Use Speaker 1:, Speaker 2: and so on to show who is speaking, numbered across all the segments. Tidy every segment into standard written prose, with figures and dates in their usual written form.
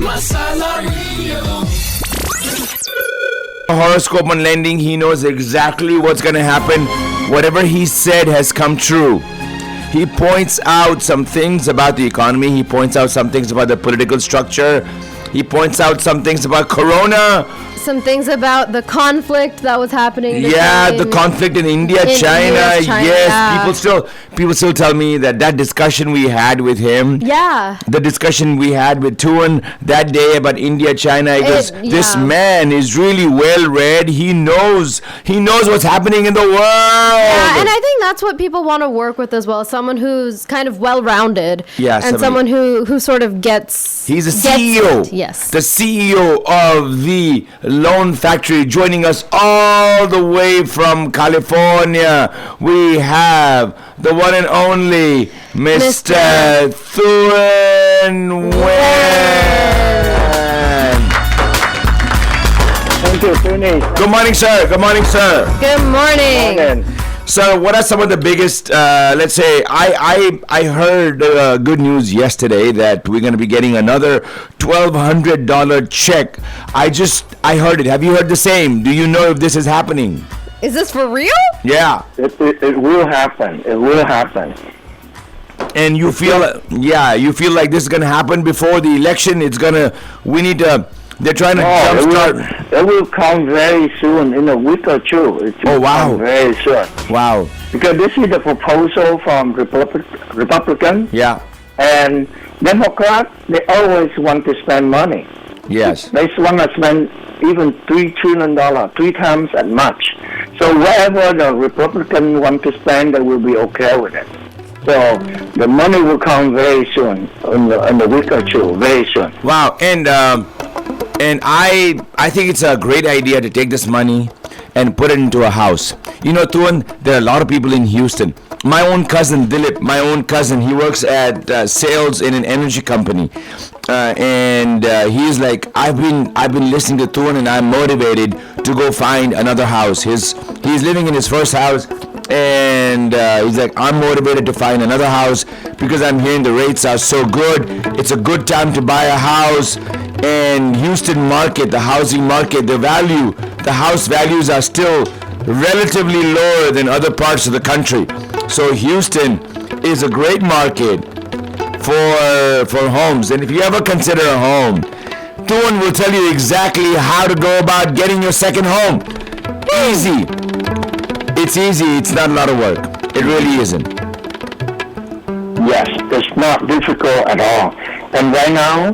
Speaker 1: Masala Radio.
Speaker 2: Horoscope on lending, he knows exactly what's going to happen. Whatever he said has come true. He points out some things about the economy. He points out some things about the political structure. He points out some things about Corona.
Speaker 3: Some things about the conflict that was happening.
Speaker 2: The conflict in India, China. Yes, yeah. People still tell me that discussion we had with him.
Speaker 3: Yeah.
Speaker 2: The discussion we had with Thuan that day about India, China. Because this man is really well read. He knows what's happening in the world.
Speaker 3: Yeah, and I think that's what people want to work with as well. Someone who's kind of well-rounded.
Speaker 2: Yeah,
Speaker 3: and someone who sort of gets.
Speaker 2: He's a CEO.
Speaker 3: Yes.
Speaker 2: The CEO of the Loan Factory, joining us all the way from California. We have the one and only Mr. Thuan Nguyen.
Speaker 4: Thank you, Tony.
Speaker 2: Good morning, sir. Good morning, sir.
Speaker 3: Good morning.
Speaker 4: Good morning.
Speaker 2: So, what are some of the biggest? Let's say I heard good news yesterday that we're going to be getting another $1,200 check. I heard it. Have you heard the same? Do you know if this is happening?
Speaker 3: Is this for real?
Speaker 2: Yeah.
Speaker 4: It will happen. It will happen.
Speaker 2: And you feel like this is going to happen before the election. They're trying to jumpstart.
Speaker 4: It will come very soon, in a week or two. It will come very soon.
Speaker 2: Wow.
Speaker 4: Because this is the proposal from Republican.
Speaker 2: Yeah.
Speaker 4: And Democrat, they always want to spend money.
Speaker 2: Yes.
Speaker 4: They want to spend even $3 trillion, 3 times as much. So whatever the Republican want to spend, they will be okay with it. So the money will come very soon, in a week or two, very soon.
Speaker 2: Wow. And I think it's a great idea to take this money and put it into a house. You know, Thuan, there are a lot of people in Houston. My own cousin, Dilip, he works at sales in an energy company. And he's like, I've been listening to Thuan and I'm motivated to go find another house. He's living in his first house. And he's like, I'm motivated to find another house because I'm hearing the rates are so good. It's a good time to buy a house. And Houston market, the housing market, the house values are still relatively lower than other parts of the country. So Houston is a great market for homes. And if you ever consider a home, Thuan will tell you exactly how to go about getting your second home. Easy. It's easy. It's not a lot of work. It really isn't.
Speaker 4: Yes, it's not difficult at all. And right now,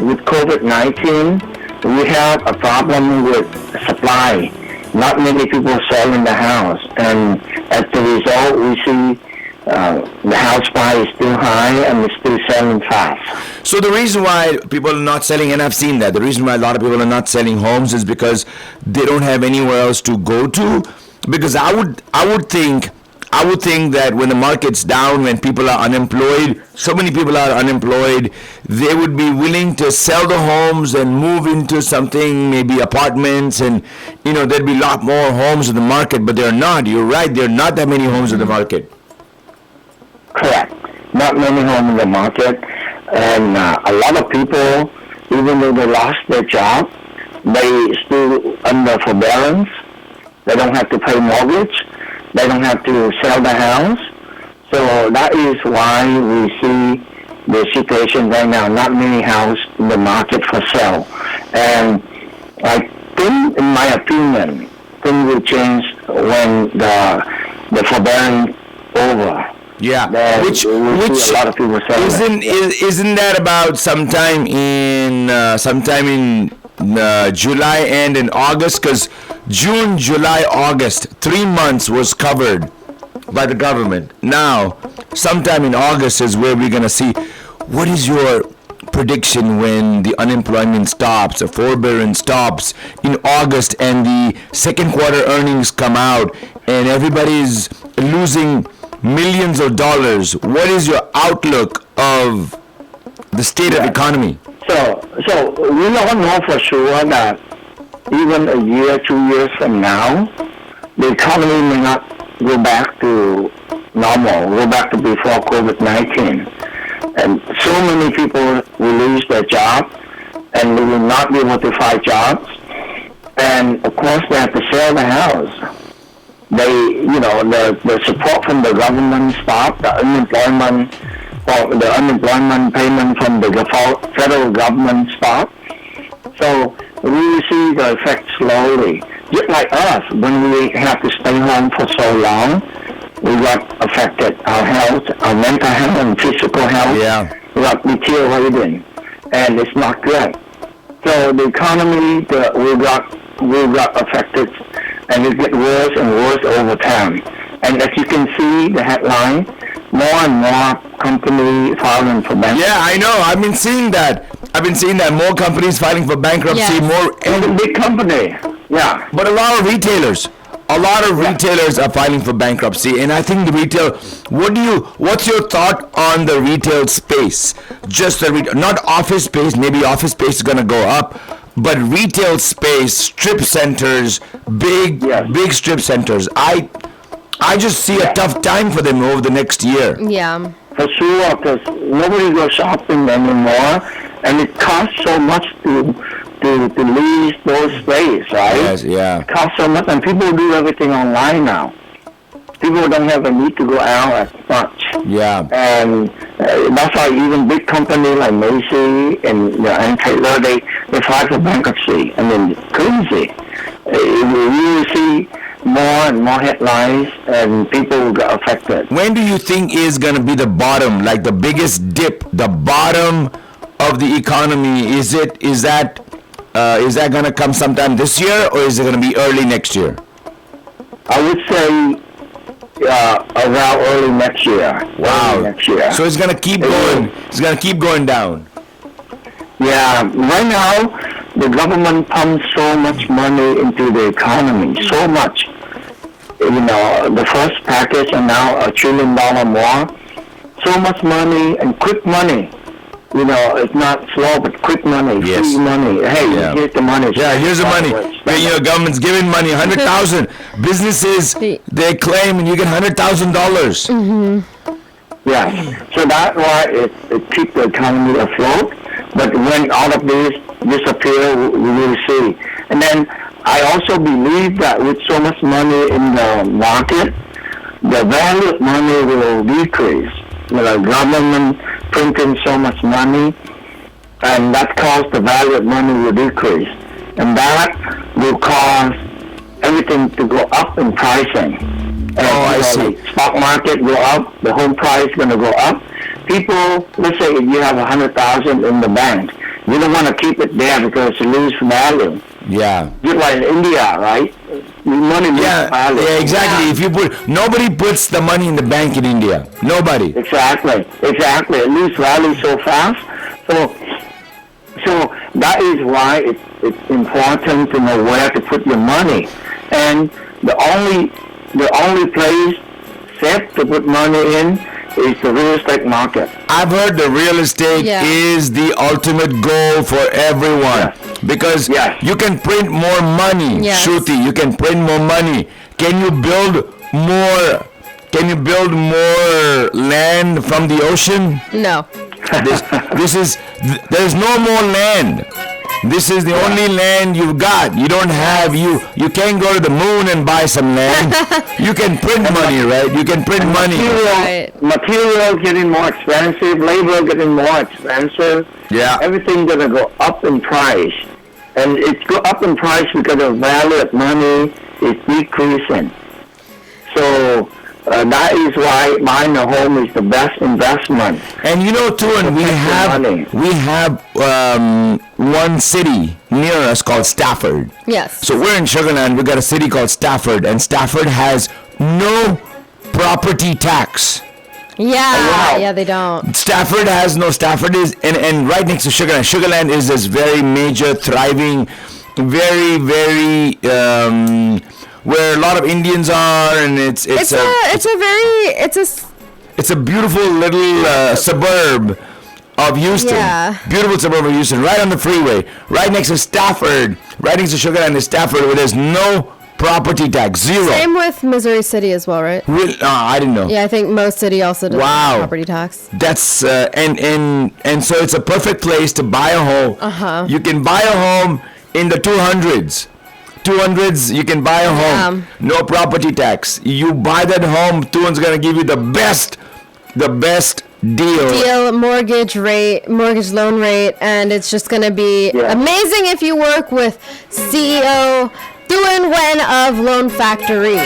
Speaker 4: with COVID-19, we have a problem with supply. Not many people selling the house. And as a result, we see the house price is still high and it's still selling fast.
Speaker 2: So the reason why people are not selling, and I've seen that, the reason why a lot of people are not selling homes is because they don't have anywhere else to go to. Because I would think that when the market's down, when people are unemployed, so many people are unemployed, they would be willing to sell the homes and move into something, maybe apartments, and there'd be a lot more homes in the market, but they're not. You're right, there are not that many homes in the market.
Speaker 4: Correct. Not many homes in the market, and a lot of people, even though they lost their job, they still under forbearance. They don't have to pay mortgage. They don't have to sell the house. So that is why we see the situation right now. Not many houses in the market for sale. And I think, in my opinion, things will change when the forbearance over.
Speaker 2: Yeah, which
Speaker 4: a lot of people
Speaker 2: isn't that about sometime in July and in August? Because June, July, August, 3 months was covered by the government. Now, sometime in August is where we're going to see. What is your prediction when the unemployment stops, the forbearance stops in August and the second quarter earnings come out and everybody's losing millions of dollars? What is your outlook of the state of economy?
Speaker 4: So we don't know for sure that even a year, 2 years from now, the economy may not go back to normal, go back to before COVID-19. And so many people will lose their job, and they will not be able to find jobs. And of course, they have to sell the house. The support from the government stopped, the unemployment payment from the federal government stopped. So we will see the effect slowly. Just like us, when we have to stay home for so long, we got affected. Our health, our mental health and physical health we got deteriorating, and it's not good. So the economy, we got affected, and it gets worse and worse over time. And as you can see, the headline, more and more companies filing for bankruptcy.
Speaker 2: Yeah, I know. I've been seeing that. More companies filing for bankruptcy.
Speaker 3: Yes.
Speaker 4: More big company. Yeah.
Speaker 2: But a lot of retailers are filing for bankruptcy, and I think the retail. What's your thought on the retail space? Just not office space. Maybe office space is gonna go up, but retail space, strip centers, big strip centers. I just see a tough time for them over the next year.
Speaker 3: Yeah.
Speaker 4: For sure, because nobody goes shopping anymore, and it costs so much to lease those space, right?
Speaker 2: Yes, yeah.
Speaker 4: It costs so much, and people do everything online now. People don't have a need to go out as much.
Speaker 2: Yeah.
Speaker 4: And that's why even big companies like Macy and Taylor, they file for bankruptcy. I mean, it's crazy. You will see more and more headlines, and people will get affected.
Speaker 2: When do you think is going to be the bottom, like the biggest dip, the bottom of the economy? Is that going to come sometime this year, or is it going to be early next year?
Speaker 4: I would say around early next year.
Speaker 2: Wow.
Speaker 4: Early next year.
Speaker 2: So it's going to keep going. It's going to keep going down.
Speaker 4: Yeah. Right now, the government pumps so much money into the economy, so much. The first package and now $1 trillion more. So much money and quick money. It's not slow, but quick money, free money. Hey, here's the money.
Speaker 2: Yeah, here's the money. Government's giving money, 100,000. Businesses, they claim, and you get $100,000.
Speaker 3: Mm-hmm.
Speaker 4: Yeah, so that's why it keeps the economy afloat. But when all of this disappear, we will see. And then I also believe that with so much money in the market, the value of money will decrease. Government printing so much money, and that caused the value of money will decrease. And that will cause everything to go up in pricing.
Speaker 2: I see.
Speaker 4: The stock market go up, the home price is going to go up. People, let's say if you have 100,000 in the bank, you don't want to keep it there because it loses value.
Speaker 2: Yeah.
Speaker 4: Just like in India, right? Money loses value.
Speaker 2: Yeah, exactly. If nobody puts the money in the bank in India. Nobody.
Speaker 4: Exactly. It loses value so fast. So that is why it's important to know where to put your money. And the only place safe to put money in is the real estate market.
Speaker 2: I've heard the real estate is the ultimate goal for everyone. Because you can print more money, Shruti. You can print more money. Can you build more? Can you build more land from the ocean?
Speaker 3: No.
Speaker 2: There's no more land. This is the only land you've got. You don't have, you can't go to the moon and buy some land. You can print money, right? You can print money.
Speaker 4: Material getting more expensive, labor getting more expensive.
Speaker 2: Yeah.
Speaker 4: Everything gonna go up in price. And it's go up in price because the value of money is decreasing. So that is why buying a home is the best investment.
Speaker 2: And Thuan, we have one city near us called Stafford.
Speaker 3: Yes.
Speaker 2: So we're in Sugar Land. We got a city called Stafford, and Stafford has no property tax.
Speaker 3: Yeah, they don't.
Speaker 2: Stafford has no. Stafford is and right next to Sugar Land. Sugar Land is this very major, thriving, very, very. Where a lot of Indians are, and it's a beautiful little suburb of Houston.
Speaker 3: Yeah.
Speaker 2: Beautiful suburb of Houston, right on the freeway, right next to Stafford, right next to Sugar Land is Stafford, where there's no property tax, zero.
Speaker 3: Same with Missouri City as well, right?
Speaker 2: I didn't know.
Speaker 3: Yeah, I think most city also does
Speaker 2: Wow.
Speaker 3: property tax.
Speaker 2: That's and so it's a perfect place to buy a home. You can buy a home in the 200s. 200s, you can buy a home. No property tax. You buy that home, Thuan's gonna give you the best deal.
Speaker 3: Mortgage loan rate, and it's just gonna be amazing if you work with CEO Thuan Nguyen of Loan Factory.